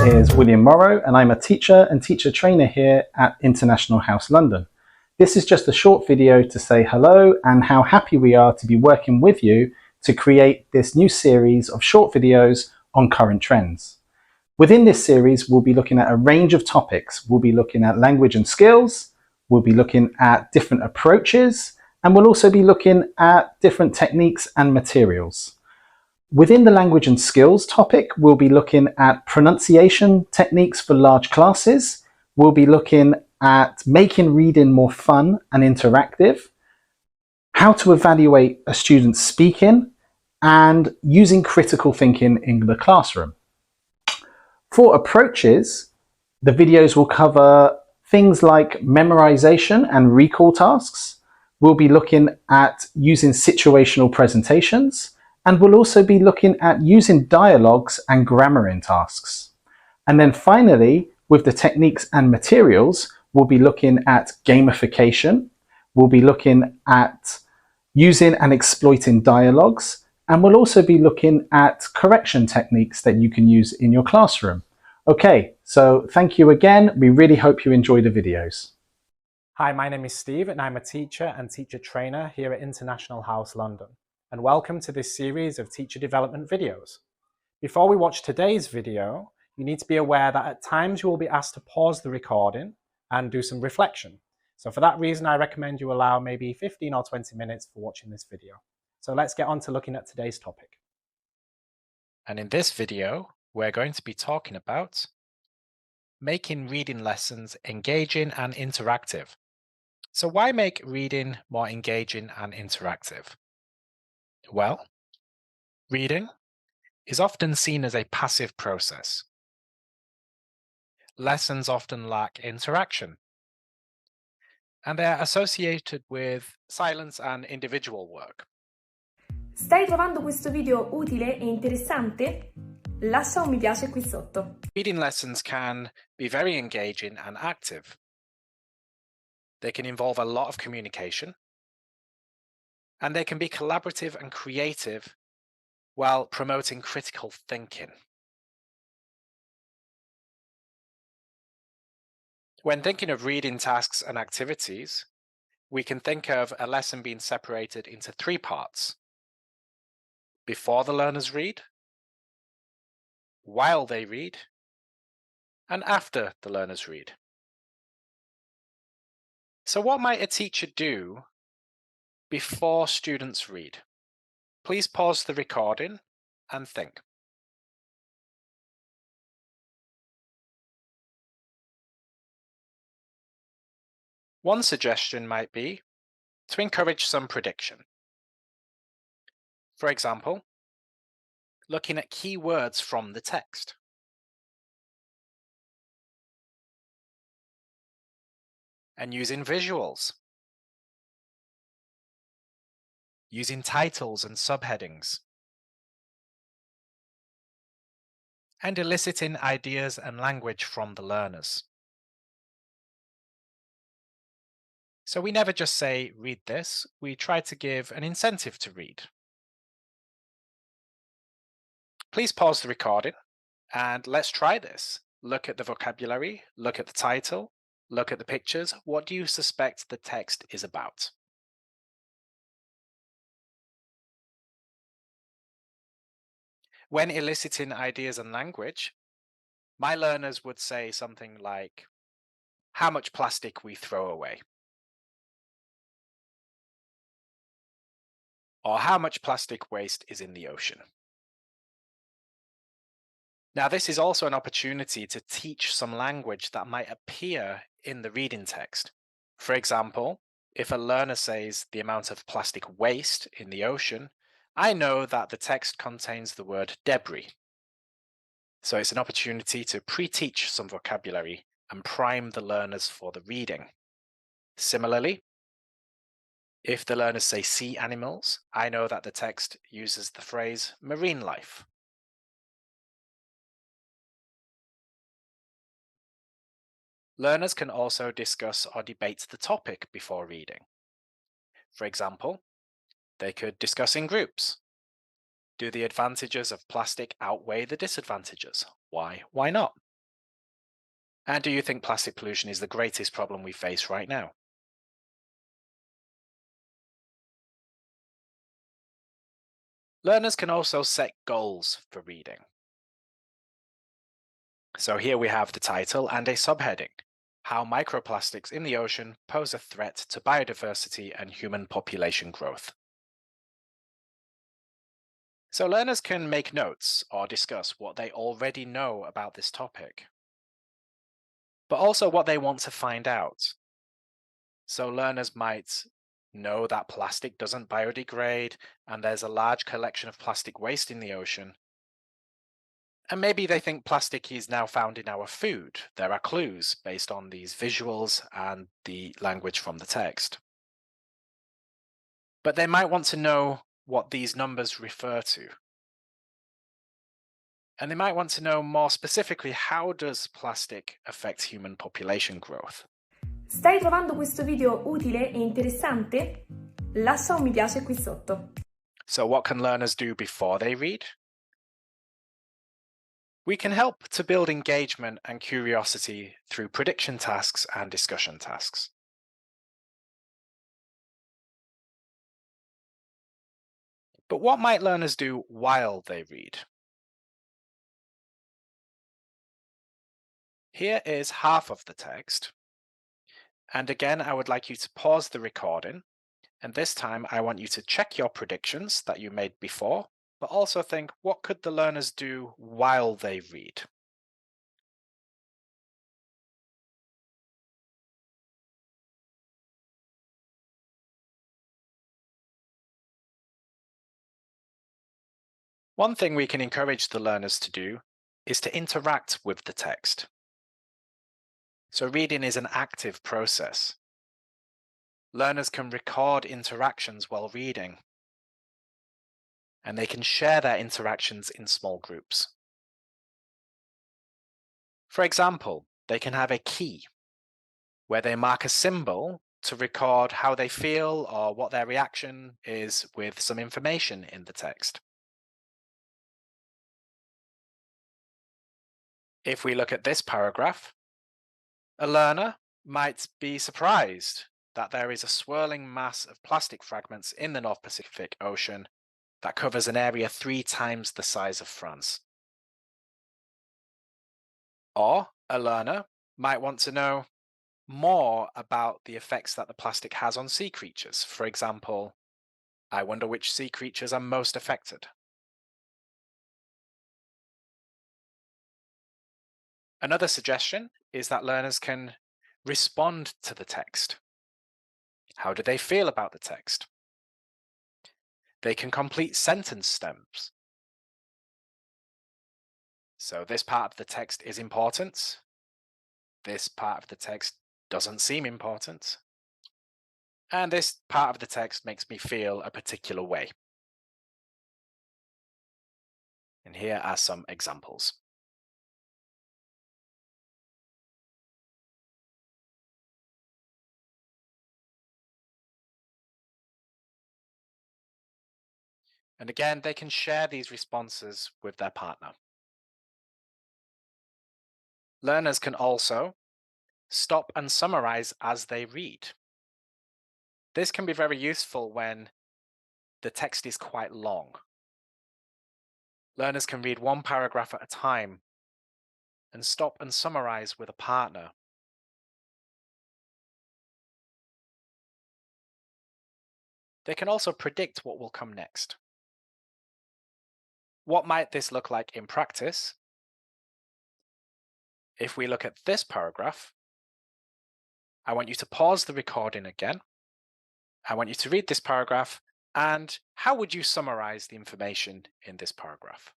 is William Morrow and I'm a teacher and teacher trainer here at International House London. This is just a short video to say hello and how happy we are to be working with you to create this new series of short videos on current trends. Within this series, we'll be looking at a range of topics. We'll be looking at language and skills, we'll be looking at different approaches, and we'll also be looking at different techniques and materials. Within the language and skills topic, we'll be looking at pronunciation techniques for large classes. We'll be looking at making reading more fun and interactive, how to evaluate a student's speaking, and using critical thinking in the classroom. For approaches, the videos will cover things like memorization and recall tasks. We'll be looking at using situational presentations, and we'll also be looking at using dialogues and grammar in tasks. And then finally, with the techniques and materials, we'll be looking at gamification, we'll be looking at using and exploiting dialogues, and we'll also be looking at correction techniques that you can use in your classroom. Okay, so thank you again. We really hope you enjoy the videos. Hi, my name is Steve and I'm a teacher and teacher trainer here at International House London. And welcome to this series of teacher development videos. Before we watch today's video, you need to be aware that at times you will be asked to pause the recording and do some reflection. So for that reason, I recommend you allow maybe 15 or 20 minutes for watching this video. So let's get on to looking at today's topic. And in this video, we're going to be talking about making reading lessons engaging and interactive. So why make reading more engaging and interactive? Well, reading is often seen as a passive process. Lessons often lack interaction, and they're associated with silence and individual work. Stai trovando questo video utile e interessante? Lascia un mi piace qui sotto. Reading lessons can be very engaging and active. They can involve a lot of communication, and they can be collaborative and creative while promoting critical thinking. When thinking of reading tasks and activities, we can think of a lesson being separated into three parts: before the learners read, while they read, and after the learners read. So what might a teacher do before students read? Please pause the recording and think. One suggestion might be to encourage some prediction. For example, looking at key words from the text. And using visuals. Using titles and subheadings. And eliciting ideas and language from the learners. So we never just say, read this, we try to give an incentive to read. Please pause the recording and let's try this. Look at the vocabulary, look at the title, look at the pictures. What do you suspect the text is about? When eliciting ideas and language, my learners would say something like, how much plastic we throw away. Or how much plastic waste is in the ocean. Now, this is also an opportunity to teach some language that might appear in the reading text. For example, if a learner says the amount of plastic waste in the ocean, I know that the text contains the word debris. So it's an opportunity to pre-teach some vocabulary and prime the learners for the reading. Similarly, if the learners say sea animals, I know that the text uses the phrase marine life. Learners can also discuss or debate the topic before reading. For example, they could discuss in groups. Do the advantages of plastic outweigh the disadvantages? Why not? And do you think plastic pollution is the greatest problem we face right now? Learners can also set goals for reading. So here we have the title and a subheading: How microplastics in the ocean pose a threat to biodiversity and human population growth. So learners can make notes or discuss what they already know about this topic, but also what they want to find out. So learners might know that plastic doesn't biodegrade and there's a large collection of plastic waste in the ocean. And maybe they think plastic is now found in our food. There are clues based on these visuals and the language from the text. But they might want to know what these numbers refer to. And they might want to know more specifically, how does plastic affect human population growth? Stai trovando questo video utile e interessante? Lascia un mi piace qui sotto. So what can learners do before they read? We can help to build engagement and curiosity through prediction tasks and discussion tasks. But what might learners do while they read? Here is half of the text. And again, I would like you to pause the recording. And this time I want you to check your predictions that you made before, but also think, what could the learners do while they read? One thing we can encourage the learners to do is to interact with the text. So reading is an active process. Learners can record interactions while reading, and they can share their interactions in small groups. For example, they can have a key where they mark a symbol to record how they feel or what their reaction is with some information in the text. If we look at this paragraph, a learner might be surprised that there is a swirling mass of plastic fragments in the North Pacific Ocean that covers an area 3 times the size of France. Or a learner might want to know more about the effects that the plastic has on sea creatures. For example, I wonder which sea creatures are most affected. Another suggestion is that learners can respond to the text. How do they feel about the text? They can complete sentence stems. So this part of the text is important. This part of the text doesn't seem important. And this part of the text makes me feel a particular way. And here are some examples. And again, they can share these responses with their partner. Learners can also stop and summarize as they read. This can be very useful when the text is quite long. Learners can read one paragraph at a time and stop and summarize with a partner. They can also predict what will come next. What might this look like in practice? If we look at this paragraph, I want you to pause the recording again. I want you to read this paragraph, and how would you summarize the information in this paragraph?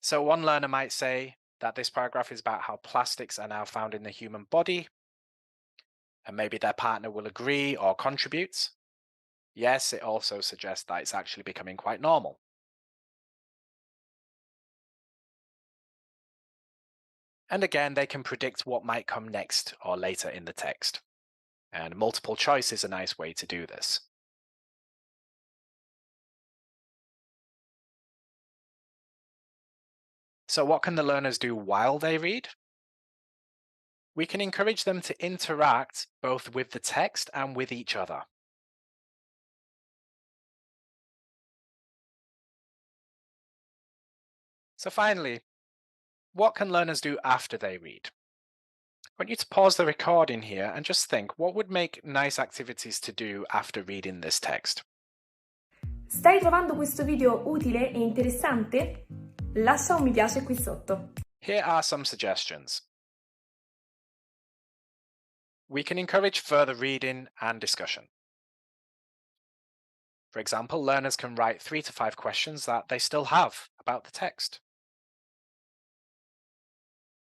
So one learner might say that this paragraph is about how plastics are now found in the human body, and maybe their partner will agree or contribute. Yes, it also suggests that it's actually becoming quite normal. And again, they can predict what might come next or later in the text. And multiple choice is a nice way to do this. So what can the learners do while they read? We can encourage them to interact both with the text and with each other. So finally, what can learners do after they read? I want you to pause the recording here and just think, what would make nice activities to do after reading this text? Stai trovando questo video utile e interessante? Lascia un mi piace qui sotto. Here are some suggestions. We can encourage further reading and discussion. For example, learners can write 3 to 5 questions that they still have about the text.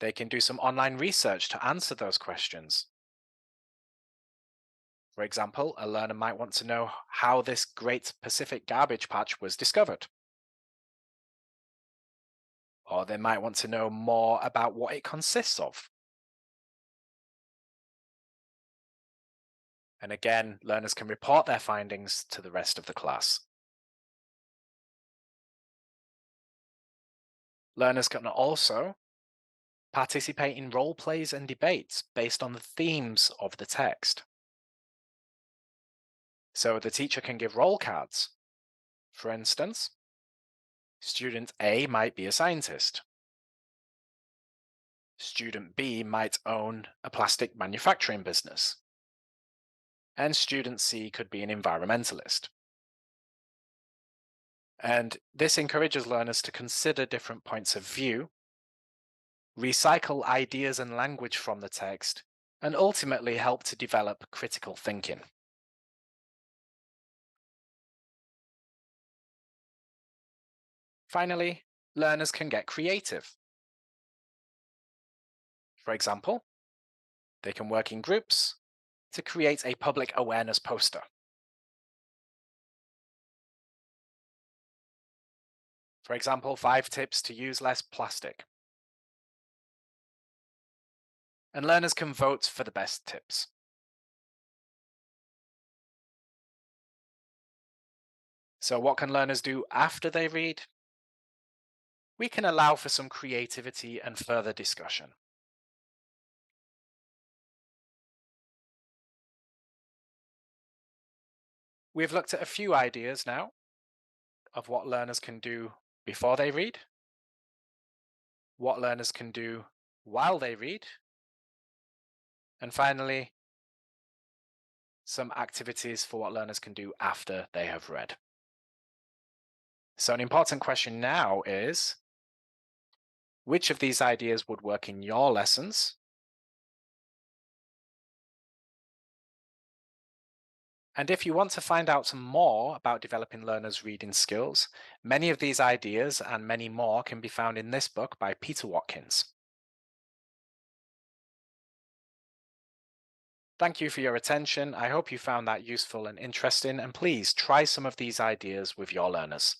They can do some online research to answer those questions. For example, a learner might want to know how this Great Pacific Garbage Patch was discovered. Or they might want to know more about what it consists of. And again, learners can report their findings to the rest of the class. Learners can also participate in role plays and debates based on the themes of the text. So the teacher can give role cards. For instance, student A might be a scientist. Student B might own a plastic manufacturing business. And student C could be an environmentalist. And this encourages learners to consider different points of view, recycle ideas and language from the text, and ultimately help to develop critical thinking. Finally, learners can get creative. For example, they can work in groups to create a public awareness poster. For example, 5 tips to use less plastic. And learners can vote for the best tips. So what can learners do after they read? We can allow for some creativity and further discussion. We've looked at a few ideas now of what learners can do before they read, what learners can do while they read, and finally, some activities for what learners can do after they have read. So an important question now is, which of these ideas would work in your lessons? And if you want to find out some more about developing learners' reading skills, many of these ideas and many more can be found in this book by Peter Watkins. Thank you for your attention. I hope you found that useful and interesting, and please try some of these ideas with your learners.